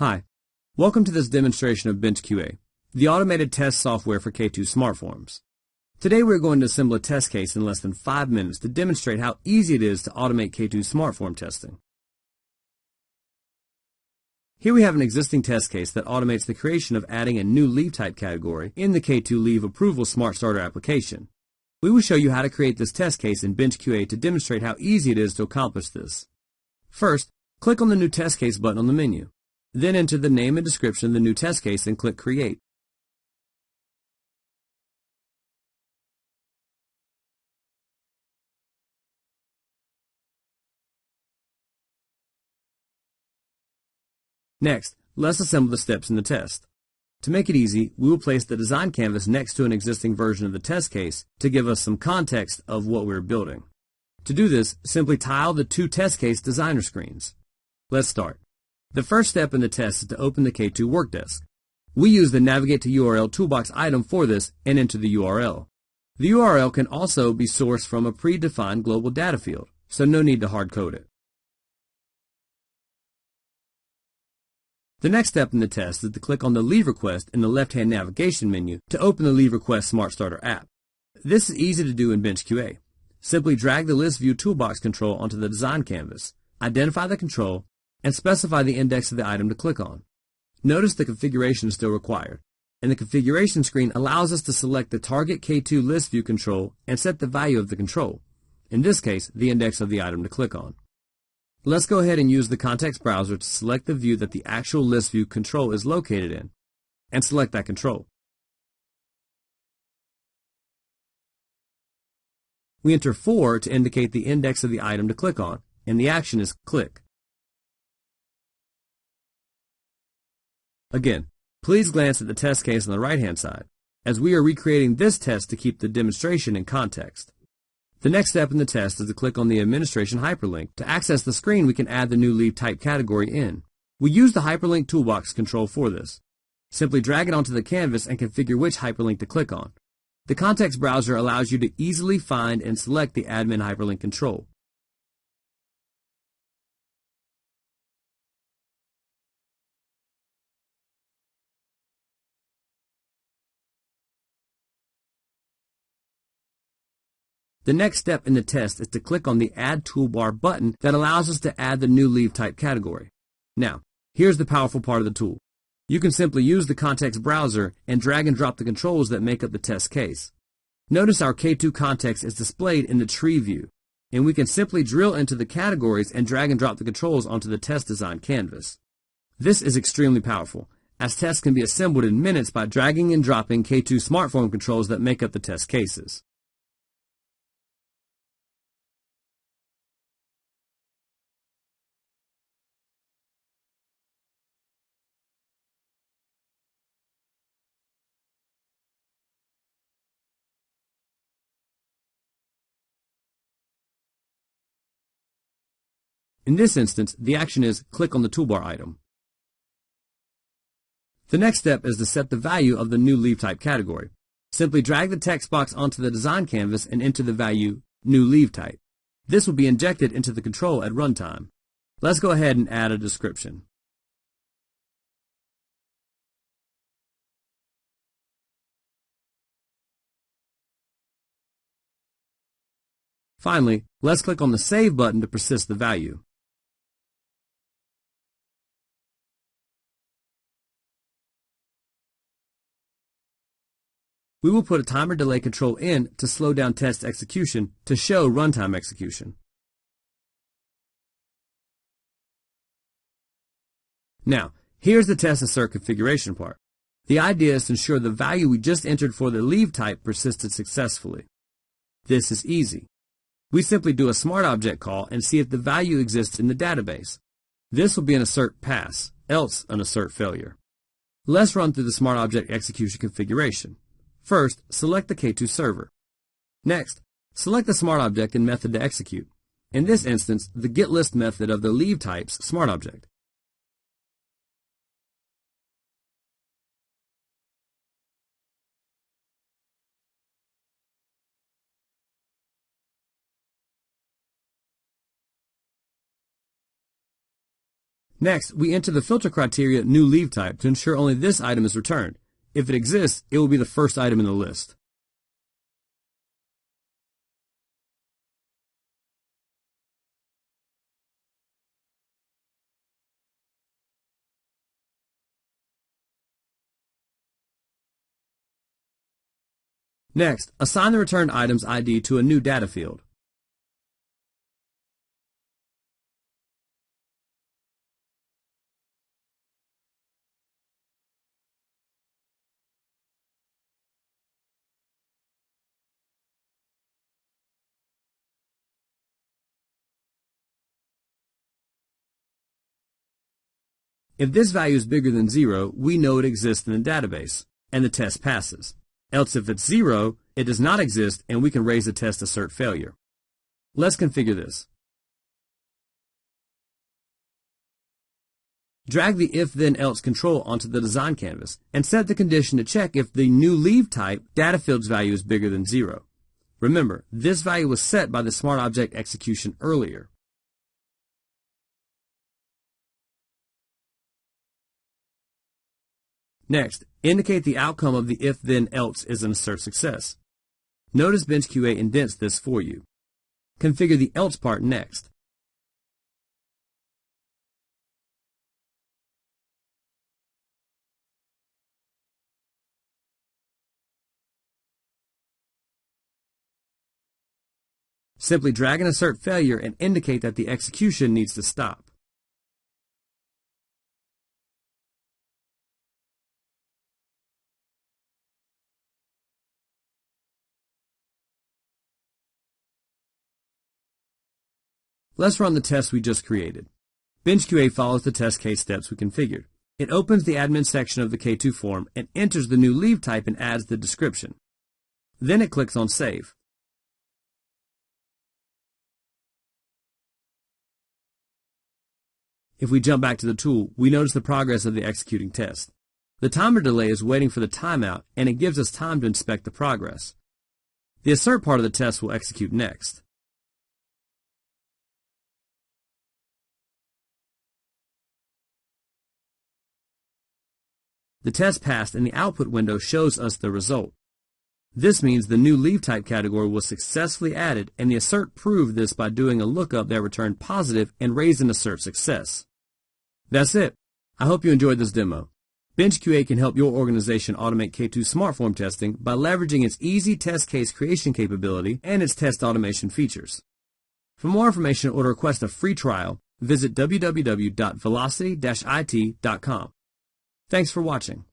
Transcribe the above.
Hi, welcome to this demonstration of benchQA, the automated test software for K2 SmartForms. Today we're going to assemble a test case in less than 5 minutes to demonstrate how easy it is to automate K2 SmartForm testing. Here we have an existing test case that automates the creation of adding a new leave type category in the K2 Leave Approval Smart Starter application. We will show you how to create this test case in benchQA to demonstrate how easy it is to accomplish this. First, click on the New Test Case button on the menu. Then enter the name and description of the new test case and click Create. Next, let's assemble the steps in the test. To make it easy, we will place the design canvas next to an existing version of the test case to give us some context of what we're building. To do this, simply tile the two test case designer screens. Let's start. The first step in the test is to open the K2 workdesk. We use the Navigate to URL toolbox item for this and enter the URL. The URL can also be sourced from a predefined global data field, so no need to hard code it. The next step in the test is to click on the Leave Request in the left-hand navigation menu to open the Leave Request Smart Starter app. This is easy to do in benchQA. Simply drag the List View toolbox control onto the design canvas, identify the control, and specify the index of the item to click on. Notice the configuration is still required, and the configuration screen allows us to select the target K2 list view control and set the value of the control, in this case, the index of the item to click on. Let's go ahead and use the context browser to select the view that the actual list view control is located in, and select that control. We enter 4 to indicate the index of the item to click on, and the action is click. Again, please glance at the test case on the right-hand side, as we are recreating this test to keep the demonstration in context. The next step in the test is to click on the administration hyperlink to access the screen we can add the new leave type category in. We use the hyperlink toolbox control for this. Simply drag it onto the canvas and configure which hyperlink to click on. The context browser allows you to easily find and select the admin hyperlink control. The next step in the test is to click on the Add Toolbar button that allows us to add the new leave type category. Now, here's the powerful part of the tool. You can simply use the context browser and drag and drop the controls that make up the test case. Notice our K2 context is displayed in the tree view, and we can simply drill into the categories and drag and drop the controls onto the test design canvas. This is extremely powerful, as tests can be assembled in minutes by dragging and dropping K2 SmartForm controls that make up the test cases. In this instance, the action is click on the toolbar item. The next step is to set the value of the new leave type category. Simply drag the text box onto the design canvas and enter the value new leave type. This will be injected into the control at runtime. Let's go ahead and add a description. Finally, let's click on the Save button to persist the value. We will put a timer delay control in to slow down test execution to show runtime execution. Now, here's the test insert configuration part. The idea is to ensure the value we just entered for the leave type persisted successfully. This is easy. We simply do a smart object call and see if the value exists in the database. This will be an assert pass, else an assert failure. Let's run through the smart object execution configuration. First, select the K2 server. Next, select the smart object and method to execute. In this instance, the getList method of the leave type's smart object. Next, we enter the filter criteria new leave type to ensure only this item is returned. If it exists, it will be the first item in the list. Next, assign the returned item's ID to a new data field. If this value is bigger than 0, we know it exists in the database, and the test passes. Else if it's 0, it does not exist, and we can raise the test assert failure. Let's configure this. Drag the if-then-else control onto the design canvas, and set the condition to check if the new leave type data field's value is bigger than 0. Remember, this value was set by the Smart Object execution earlier. Next, indicate the outcome of the if-then-else is an assert success. Notice benchQA indents this for you. Configure the else part next. Simply drag and assert failure and indicate that the execution needs to stop. Let's run the test we just created. benchQA follows the test case steps we configured. It opens the admin section of the K2 form and enters the new leave type and adds the description. Then it clicks on Save. If we jump back to the tool, we notice the progress of the executing test. The timer delay is waiting for the timeout, and it gives us time to inspect the progress. The assert part of the test will execute next. The test passed and the output window shows us the result. This means the new leave type category was successfully added, and the assert proved this by doing a lookup that returned positive and raised an assert success. That's it. I hope you enjoyed this demo. benchQA can help your organization automate K2 SmartForm testing by leveraging its easy test case creation capability and its test automation features. For more information or to request a free trial, visit www.velocity-it.com. Thanks for watching.